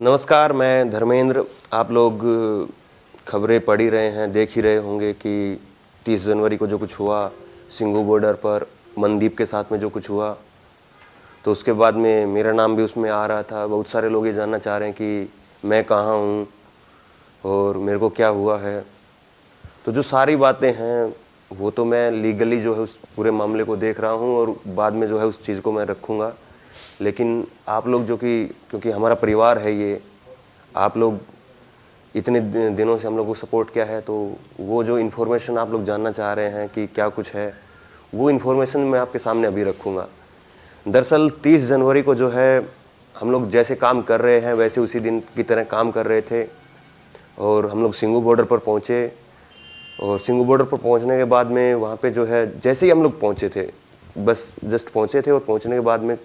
नमस्कार, मैं धर्मेंद्र। आप लोग खबरें पढ़ ही रहे हैं, देख ही रहे होंगे कि 30 जनवरी को जो कुछ हुआ सिंघू बॉर्डर पर मनदीप के साथ में जो कुछ हुआ, तो उसके बाद में मेरा नाम भी उसमें आ रहा था। बहुत सारे लोग ये जानना चाह रहे हैं कि मैं कहाँ हूँ और मेरे को क्या हुआ है। तो जो सारी बातें हैं वो तो मैं लीगली जो है उस पूरे मामले को देख रहा हूँ और बाद में जो है उस चीज़ को मैं रखूँगा। लेकिन आप लोग जो कि क्योंकि हमारा परिवार है ये, आप लोग इतने दिनों से हम लोग को सपोर्ट किया है, तो वो जो इन्फॉर्मेशन आप लोग जानना चाह रहे हैं कि क्या कुछ है, वो इन्फॉर्मेशन मैं आपके सामने अभी रखूँगा। दरअसल 30 जनवरी को जो है हम लोग जैसे काम कर रहे हैं वैसे उसी दिन की तरह काम कर रहे थे और हम लोग सिंघू बॉर्डर पर पहुँचे। और सिंघू बॉर्डर पर पहुँचने के बाद में वहाँ पे जो है जैसे ही हम लोग पहुँचे थे, बस जस्ट पहुँचे थे और पहुँचने के बाद में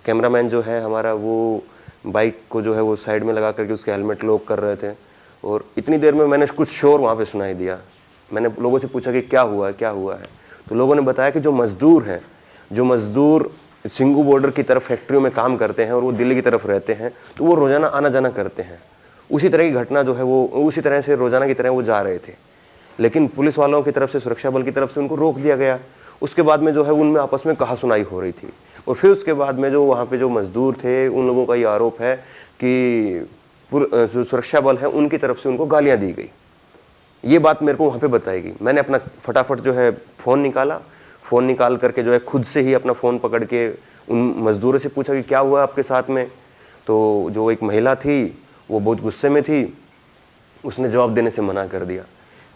कैमरामैन जो है हमारा वो बाइक को जो है वो साइड में लगा करके उसके हेलमेट लॉक कर रहे थे। और इतनी देर में मैंने कुछ शोर वहाँ पे सुनाई दिया। मैंने लोगों से पूछा कि क्या हुआ है, क्या हुआ है। तो लोगों ने बताया कि जो मज़दूर हैं, जो मज़दूर सिंघू बॉर्डर की तरफ फैक्ट्रियों में काम करते हैं और वो दिल्ली की तरफ रहते हैं, तो वो रोज़ाना आना जाना करते हैं। उसी तरह की घटना जो है वो उसी तरह से रोज़ाना की तरह वो जा रहे थे, लेकिन पुलिस वालों की तरफ से, सुरक्षा बल की तरफ से उनको रोक दिया गया। उसके बाद में जो है उनमें आपस में कहा सुनाई हो रही थी। और फिर उसके बाद में जो वहाँ पे जो मज़दूर थे उन लोगों का ये आरोप है कि सुरक्षा बल है उनकी तरफ से उनको गालियाँ दी गई। ये बात मेरे को वहाँ पे बताई गई। मैंने अपना फटाफट जो है फ़ोन निकाला, फ़ोन निकाल करके जो है खुद से ही अपना फ़ोन पकड़ के उन मज़दूरों से पूछा कि क्या हुआ आपके साथ में। तो जो एक महिला थी वो बहुत गुस्से में थी, उसने जवाब देने से मना कर दिया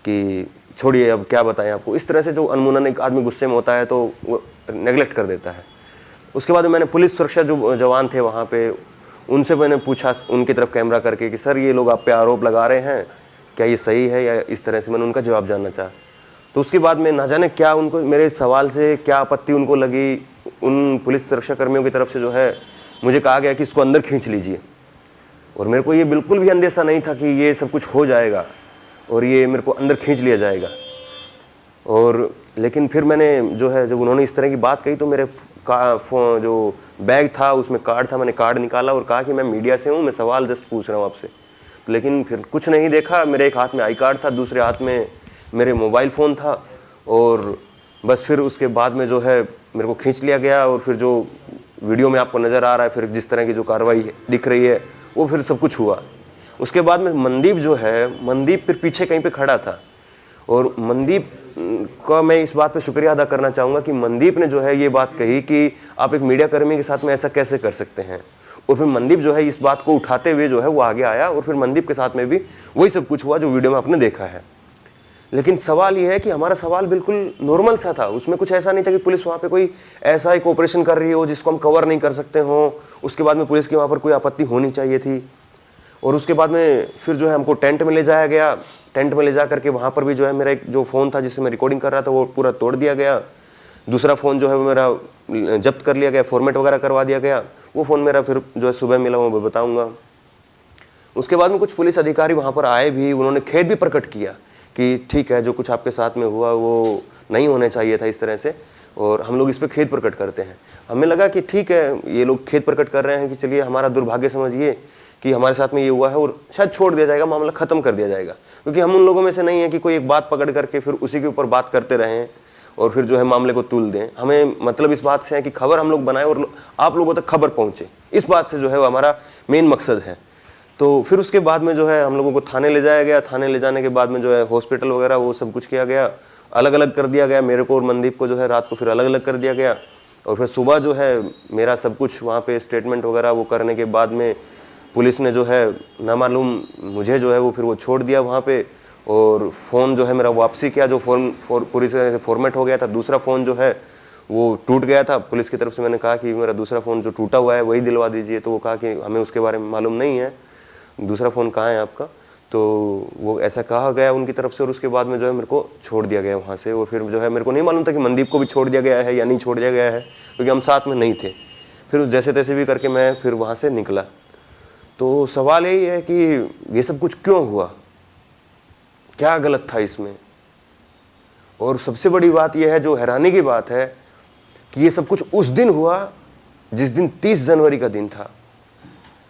कि छोड़िए अब क्या बताएं आपको। इस तरह से जो अनमुना एक आदमी गुस्से में होता है तो वो नेगलेक्ट कर देता है। उसके बाद मैंने पुलिस सुरक्षा जो जवान थे वहाँ पे, उनसे मैंने पूछा उनकी तरफ कैमरा करके कि सर ये लोग आप पे आरोप लगा रहे हैं, क्या ये सही है या इस तरह से। मैंने उनका जवाब जानना चाहा। तो उसके बाद में ना जाने क्या उनको मेरे सवाल से क्या आपत्ति उनको लगी। उन पुलिस सुरक्षा कर्मियों की तरफ से जो है मुझे कहा गया कि इसको अंदर खींच लीजिए। और मेरे को ये बिल्कुल भी अंदेशा नहीं था कि ये सब कुछ हो जाएगा और ये मेरे को अंदर खींच लिया जाएगा। और लेकिन फिर मैंने जो है जब उन्होंने इस तरह की बात कही तो मेरे जो बैग था उसमें कार्ड था, मैंने कार्ड निकाला और कहा कि मैं मीडिया से हूँ, मैं सवाल जस्ट पूछ रहा हूँ आपसे। लेकिन फिर कुछ नहीं देखा, मेरे एक हाथ में आई कार्ड था, दूसरे हाथ में मेरे मोबाइल फ़ोन था। और बस फिर उसके बाद में जो है मेरे को खींच लिया गया। और फिर जो वीडियो में आपको नज़र आ रहा है, फिर जिस तरह की जो कार्रवाई दिख रही है वो फिर सब कुछ हुआ। उसके बाद में मनदीप जो है, मनदीप फिर पीछे कहीं पे खड़ा था। और मनदीप का मैं इस बात पे शुक्रिया अदा करना चाहूँगा कि मनदीप ने जो है ये बात कही कि आप एक मीडिया कर्मी के साथ में ऐसा कैसे कर सकते हैं। और फिर मनदीप जो है इस बात को उठाते हुए जो है वो आगे आया और फिर मनदीप के साथ में भी वही सब कुछ हुआ जो वीडियो में आपने देखा है। लेकिन सवाल ये है कि हमारा सवाल बिल्कुल नॉर्मल सा था, उसमें कुछ ऐसा नहीं था कि पुलिस वहाँ पे कोई ऐसा एक ऑपरेशन कर रही हो जिसको हम कवर नहीं कर सकते हों। उसके बाद में पुलिस की वहाँ पर कोई आपत्ति होनी चाहिए थी। और उसके बाद में फिर जो है हमको टेंट में ले जाया गया। टेंट में ले जा करके वहाँ पर भी जो है मेरा एक जो फ़ोन था जिससे मैं रिकॉर्डिंग कर रहा था वो पूरा तोड़ दिया गया। दूसरा फ़ोन जो है वो मेरा जब्त कर लिया गया, फॉर्मेट वगैरह करवा दिया गया। वो फ़ोन मेरा फिर जो है सुबह मिला, वो बताऊँगा। उसके बाद में कुछ पुलिस अधिकारी वहाँ पर आए भी, उन्होंने खेद भी प्रकट किया कि ठीक है जो कुछ आपके साथ में हुआ वो नहीं होने चाहिए था इस तरह से, और हम लोग इस पर खेद प्रकट करते हैं। हमें लगा कि ठीक है ये लोग खेद प्रकट कर रहे हैं कि चलिए हमारा दुर्भाग्य समझिए कि हमारे साथ में ये हुआ है और शायद छोड़ दिया जाएगा, मामला ख़त्म कर दिया जाएगा। क्योंकि हम उन लोगों में से नहीं है कि कोई एक बात पकड़ करके फिर उसी के ऊपर बात करते रहें और फिर जो है मामले को तुल दें। हमें मतलब इस बात से है कि खबर हम लोग बनाएं और आप लोगों तक खबर पहुँचे, इस बात से जो है वो हमारा मेन मकसद है। तो फिर उसके बाद में जो है हम लोगों को थाने ले जाया गया। थाने ले जाने के बाद में जो है हॉस्पिटल वगैरह वो सब कुछ किया गया, अलग अलग कर दिया गया। मेरे को और मनदीप को जो है रात को फिर अलग अलग कर दिया गया। और फिर सुबह जो है मेरा सब कुछ वहाँ पे स्टेटमेंट वगैरह वो करने के बाद में पुलिस ने जो है ना मालूम मुझे जो है वो फिर वो छोड़ दिया वहाँ पे। और फ़ोन जो है मेरा वापसी किया, जो पूरी तरह से फॉर्मेट हो गया था। दूसरा फ़ोन जो है वो टूट गया था। पुलिस की तरफ से मैंने कहा कि मेरा दूसरा फ़ोन जो टूटा हुआ है वही दिलवा दीजिए। तो वो कहा कि हमें उसके बारे में मालूम नहीं है, दूसरा फ़ोन कहाँ है आपका। तो वो ऐसा कहा गया उनकी तरफ से। और उसके बाद में जो है मेरे को छोड़ दिया गया वहाँ से। और फिर जो है मेरे को नहीं मालूम था कि मनदीप को भी छोड़ दिया गया है या नहीं छोड़ दिया गया है, क्योंकि हम साथ में नहीं थे। फिर जैसे तैसे भी करके मैं फिर वहाँ से निकला। तो सवाल यही है कि ये सब कुछ क्यों हुआ, क्या गलत था इसमें। और सबसे बड़ी बात यह है, जो हैरानी की बात है, कि ये सब कुछ उस दिन हुआ जिस दिन 30 जनवरी का दिन था।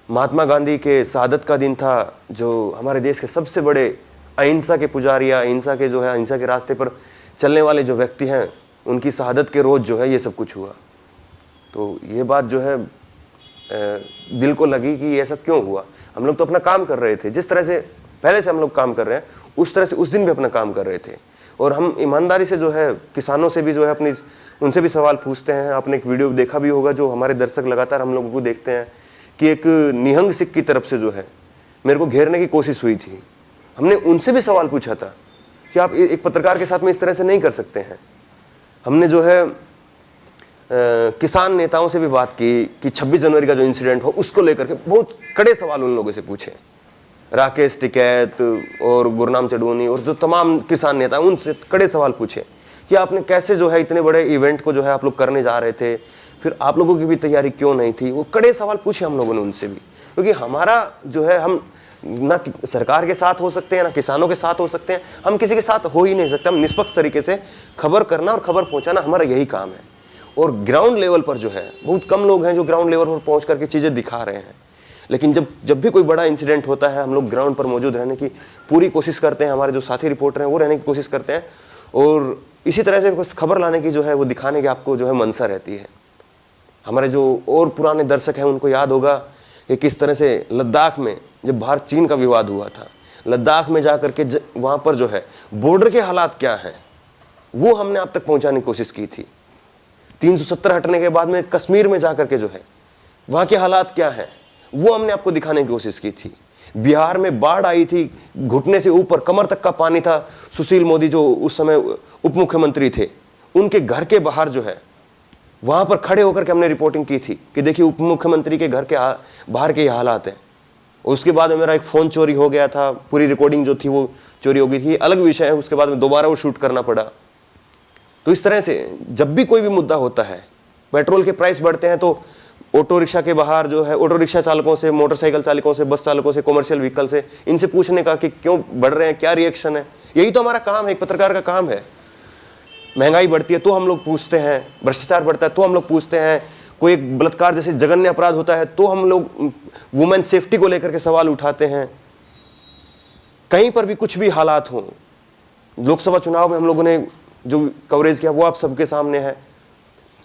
महात्मा गांधी के शहादत का दिन था, जो हमारे देश के सबसे बड़े अहिंसा के पुजारी या अहिंसा के जो है अहिंसा के रास्ते पर चलने वाले जो व्यक्ति हैं, उनकी शहादत के रोज़ जो है ये सब कुछ हुआ। तो ये बात जो है दिल को लगी कि ऐसा क्यों हुआ। हम लोग तो अपना काम कर रहे थे, जिस तरह से पहले से हम लोग काम कर रहे हैं उस तरह से उस दिन भी अपना काम कर रहे थे। और हम ईमानदारी से जो है किसानों से भी जो है अपनी उनसे भी सवाल पूछते हैं। आपने एक वीडियो देखा भी होगा, जो हमारे दर्शक लगातार हम लोगों को देखते हैं, कि एक निहंग सिख की तरफ से जो है मेरे को घेरने की कोशिश हुई थी। हमने उनसे भी सवाल पूछा था कि आप एक पत्रकार के साथ में इस तरह से नहीं कर सकते हैं। हमने जो है किसान नेताओं से भी बात की कि 26 जनवरी का जो इंसिडेंट हो उसको लेकर के बहुत कड़े सवाल उन लोगों से पूछे। राकेश टिकैत और गुरनाम चढ़ूनी और जो तमाम किसान नेता, उनसे कड़े सवाल पूछे कि आपने कैसे जो है इतने बड़े इवेंट को जो है आप लोग करने जा रहे थे, फिर आप लोगों की भी तैयारी क्यों नहीं थी। वो कड़े सवाल पूछे हम लोगों ने उनसे भी, क्योंकि हमारा जो है हम ना सरकार के साथ हो सकते हैं ना किसानों के साथ हो सकते हैं, हम किसी के साथ हो ही नहीं सकते। हम निष्पक्ष तरीके से खबर करना और खबर पहुंचाना हमारा यही काम है। और ग्राउंड लेवल पर जो है बहुत कम लोग हैं जो ग्राउंड लेवल पर पहुंच करके चीज़ें दिखा रहे हैं। लेकिन जब भी कोई बड़ा इंसिडेंट होता है, हम लोग ग्राउंड पर मौजूद रहने की पूरी कोशिश करते हैं। हमारे जो साथी रिपोर्टर हैं वो रहने की कोशिश करते हैं, और इसी तरह से खबर लाने की जो है वो दिखाने की आपको जो है मनसा रहती है। हमारे जो और पुराने दर्शक हैं उनको याद होगा कि किस तरह से लद्दाख में जब भारत चीन का विवाद हुआ था, लद्दाख में जा करके वहाँ पर जो है बॉर्डर के हालात क्या हैं वो हमने आप तक पहुँचाने की कोशिश की थी। 370 हटने के बाद में कश्मीर में जा करके जो है वहाँ के हालात क्या हैं वो हमने आपको दिखाने की कोशिश की थी। बिहार में बाढ़ आई थी, घुटने से ऊपर कमर तक का पानी था। सुशील मोदी जो उस समय उप मुख्यमंत्री थे, उनके घर के बाहर जो है वहां पर खड़े होकर के हमने रिपोर्टिंग की थी कि देखिए उप मुख्यमंत्री के घर के बाहर के ये हालात हैं। उसके बाद में मेरा एक फ़ोन चोरी हो गया था, पूरी रिकॉर्डिंग जो थी वो चोरी हो गई थी, अलग विषय है। उसके बाद में दोबारा वो शूट करना पड़ा। तो इस तरह से जब भी कोई भी मुद्दा होता है, पेट्रोल के प्राइस बढ़ते हैं तो ऑटो रिक्शा के बाहर जो है ऑटो रिक्शा चालकों से, मोटरसाइकिल चालकों से, बस चालकों से, कॉमर्शियल व्हीकल से, इनसे पूछने का कि क्यों बढ़ रहे हैं, क्या रिएक्शन है। यही तो हमारा काम है, एक पत्रकार का काम है। महंगाई बढ़ती है तो हम लोग पूछते हैं, भ्रष्टाचार बढ़ता है तो हम लोग पूछते हैं, कोई एक बलात्कार जैसे जघन्य अपराध होता है तो हम लोग वुमेन सेफ्टी को लेकर के सवाल उठाते हैं। कहीं पर भी कुछ भी हालात हों, लोकसभा चुनाव में हम लोगों ने जो कवरेज किया वो आप सबके सामने है।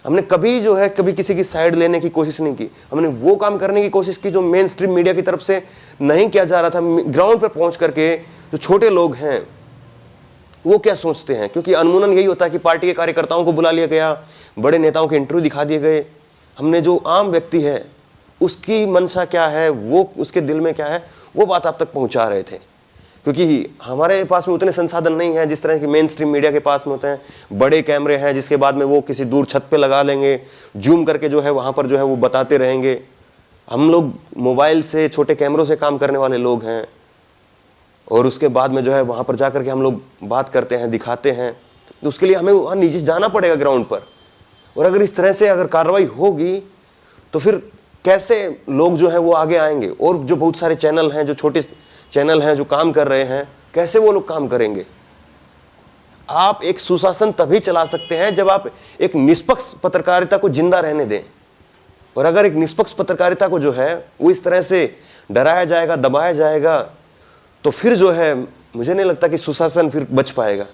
हमने कभी जो है कभी किसी की साइड लेने की कोशिश नहीं की। हमने वो काम करने की कोशिश की जो मेन स्ट्रीम मीडिया की तरफ से नहीं किया जा रहा था। ग्राउंड पर पहुंच करके जो छोटे लोग हैं वो क्या सोचते हैं, क्योंकि अनमुनन यही होता है कि पार्टी के कार्यकर्ताओं को बुला लिया गया, बड़े नेताओं के इंटरव्यू दिखा दिए गए। हमने जो आम व्यक्ति है उसकी मनसा क्या है, वो उसके दिल में क्या है, वो बात आप तक पहुंचा रहे थे। क्योंकि हमारे पास में उतने संसाधन नहीं हैं जिस तरह की मेन स्ट्रीम मीडिया के पास में होते हैं। बड़े कैमरे हैं जिसके बाद में वो किसी दूर छत पे लगा लेंगे, जूम करके जो है वहाँ पर जो है वो बताते रहेंगे। हम लोग मोबाइल से, छोटे कैमरों से काम करने वाले लोग हैं, और उसके बाद में जो है वहाँ पर जा करके हम लोग बात करते हैं, दिखाते हैं। तो उसके लिए हमें वहाँ नीचे जाना पड़ेगा ग्राउंड पर। और अगर इस तरह से अगर कार्रवाई होगी तो फिर कैसे लोग जो है वो आगे आएंगे। और जो बहुत सारे चैनल हैं, जो छोटे चैनल हैं जो काम कर रहे हैं, कैसे वो लोग काम करेंगे। आप एक सुशासन तभी चला सकते हैं जब आप एक निष्पक्ष पत्रकारिता को जिंदा रहने दें। और अगर एक निष्पक्ष पत्रकारिता को जो है वो इस तरह से डराया जाएगा, दबाया जाएगा, तो फिर जो है मुझे नहीं लगता कि सुशासन फिर बच पाएगा।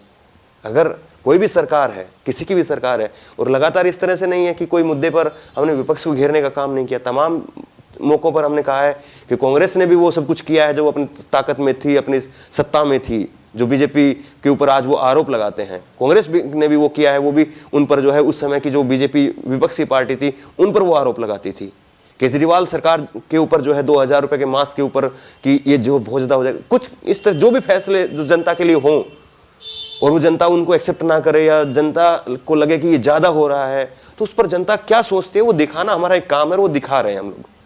अगर कोई भी सरकार है, किसी की भी सरकार है, और लगातार इस तरह से नहीं है कि कोई मुद्दे पर हमने विपक्ष को घेरने का काम नहीं किया। तमाम मौकों पर हमने कहा है कि कांग्रेस ने भी वो सब कुछ किया है जो अपनी ताकत में थी, अपनी सत्ता में थी, जो बीजेपी के ऊपर आज वो आरोप लगाते हैं। कांग्रेस ने भी वो किया है, वो भी उन पर जो है उस समय की जो बीजेपी विपक्षी पार्टी थी उन पर वो आरोप लगाती थी। केजरीवाल सरकार के ऊपर जो है 2000 रुपए के मास्क के ऊपर कि ये जो बहुत ज़्यादा हो जाएगा, कुछ इस तरह जो भी फैसले जो जनता के लिए हों और वो जनता उनको एक्सेप्ट ना करे या जनता को लगे कि ये ज़्यादा हो रहा है, तो उस पर जनता क्या सोचती है वो दिखाना हमारा एक काम है, वो दिखा रहे हैं हम लोग।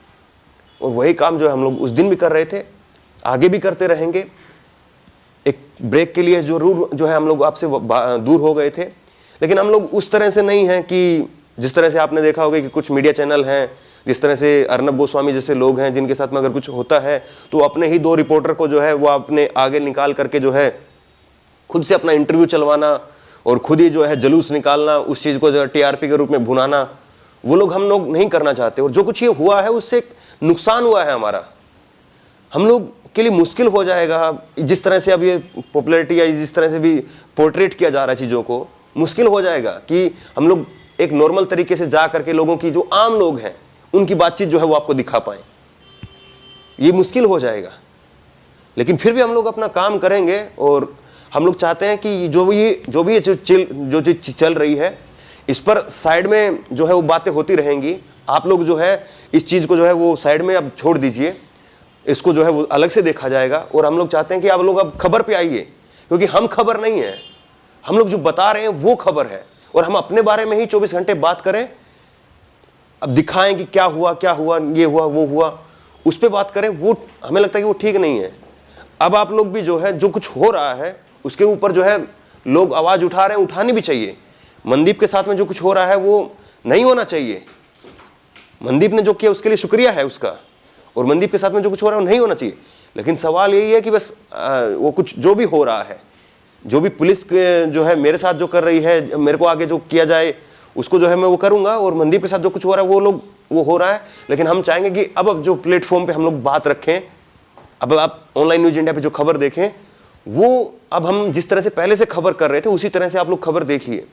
और वही काम जो है हम लोग उस दिन भी कर रहे थे, आगे भी करते रहेंगे। एक ब्रेक के लिए जरूर जो है हम लोग आपसे दूर हो गए थे, लेकिन हम लोग उस तरह से नहीं हैं कि जिस तरह से आपने देखा होगा कि कुछ मीडिया चैनल हैं, जिस तरह से अर्नब गोस्वामी जैसे लोग हैं जिनके साथ में अगर कुछ होता है तो अपने ही 2 रिपोर्टर को जो है वो अपने आगे निकाल करके जो है खुद से अपना इंटरव्यू चलवाना और खुद ही जो है जुलूस निकालना, उस चीज़ को जो है टीआरपी के रूप में भुनाना, वो लोग हम लोग नहीं करना चाहते। और जो कुछ ये हुआ है उससे नुकसान हुआ है हमारा, हम लोग के लिए मुश्किल हो जाएगा। जिस तरह से अब ये पॉपुलैरिटी या जिस तरह से भी पोर्ट्रेट किया जा रहा है चीज़ों को, मुश्किल हो जाएगा कि हम लोग एक नॉर्मल तरीके से जा करके लोगों की, जो आम लोग हैं, उनकी बातचीत जो है वो आपको दिखा पाएँ। ये मुश्किल हो जाएगा, लेकिन फिर भी हम लोग अपना काम करेंगे। और हम लोग चाहते हैं कि जो चीज़ चल रही है, इस पर साइड में जो है वो बातें होती रहेंगी। आप लोग जो है इस चीज़ को जो है वो साइड में अब छोड़ दीजिए, इसको जो है वो अलग से देखा जाएगा। और हम लोग चाहते हैं कि आप लोग अब खबर पे आइए, क्योंकि हम खबर नहीं है, हम लोग जो बता रहे हैं वो खबर है। और हम अपने बारे में ही 24 घंटे बात करें, अब दिखाएं कि क्या हुआ, ये हुआ, वो हुआ, उस पर बात करें, वो हमें लगता है कि वो ठीक नहीं है। अब आप लोग भी जो है, जो कुछ हो रहा है उसके ऊपर जो है लोग आवाज़ उठा रहे हैं, उठानी भी चाहिए। मनदीप के साथ में जो कुछ हो रहा है वो नहीं होना चाहिए। मनदीप ने जो किया उसके लिए शुक्रिया है उसका, और मनदीप के साथ में जो कुछ हो रहा है वो नहीं होना चाहिए। लेकिन सवाल यही है कि बस वो कुछ जो भी हो रहा है, जो भी पुलिस जो है मेरे साथ जो कर रही है, मेरे को आगे जो किया जाए उसको जो है मैं वो करूँगा। और मनदीप के साथ जो कुछ हो रहा है वो हो रहा है। लेकिन हम चाहेंगे कि अब जो प्लेटफॉर्म पे हम लोग बात रखें, अब आप ऑनलाइन न्यूज़ इंडिया पे जो खबर देखें, वो अब हम जिस तरह से पहले से खबर कर रहे थे उसी तरह से आप लोग खबर देखिए।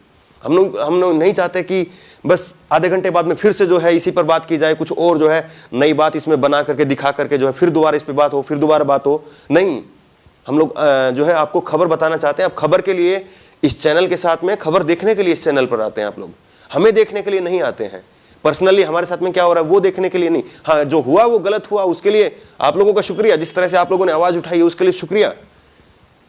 हम लोग नहीं चाहते कि बस आधे घंटे बाद में फिर से जो है इसी पर बात की जाए, कुछ और जो है नई बात इसमें बना करके दिखा करके जो है फिर दोबारा इस पर बात हो, फिर दोबारा बात हो। नहीं, हम लोग जो है आपको खबर बताना चाहते हैं। अब खबर के लिए इस चैनल के साथ में, खबर देखने के लिए इस चैनल पर आते हैं आप लोग, हमें देखने के लिए नहीं आते हैं। पर्सनली हमारे साथ में क्या हो रहा है वो देखने के लिए नहीं। हाँ, जो हुआ वो गलत हुआ, उसके लिए आप लोगों का शुक्रिया, जिस तरह से आप लोगों ने आवाज़ उठाई है उसके लिए शुक्रिया।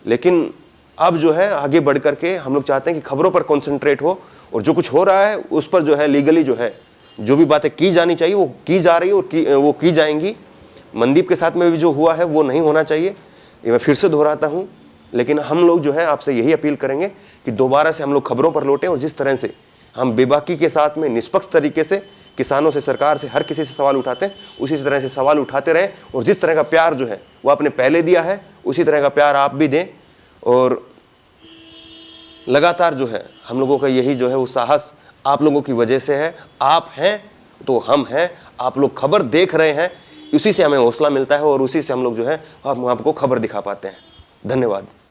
लेकिन अब जो है आगे बढ़ करके हम लोग चाहते हैं कि खबरों पर कंसंट्रेट हो, और जो कुछ हो रहा है उस पर जो है लीगली जो है जो भी बातें की जानी चाहिए वो की जा रही है और वो की जाएंगी। मनदीप के साथ में भी जो हुआ है वो नहीं होना चाहिए, ये मैं फिर से दोहराता हूँ। लेकिन हम लोग जो है आपसे यही अपील करेंगे कि दोबारा से हम लोग खबरों पर लौटें, और जिस तरह से हम बेबाकी के साथ में निष्पक्ष तरीके से किसानों से, सरकार से, हर किसी से सवाल उठाते हैं, उसी तरह से सवाल उठाते रहें। और जिस तरह का प्यार जो है वो आपने पहले दिया है, उसी तरह का प्यार आप भी दें। और लगातार जो है हम लोगों का यही जो है वो साहस आप लोगों की वजह से है। आप हैं तो हम हैं, आप लोग खबर देख रहे हैं, उसी से हमें हौसला मिलता है, और उसी से हम लोग जो है हम आपको खबर दिखा पाते हैं। धन्यवाद।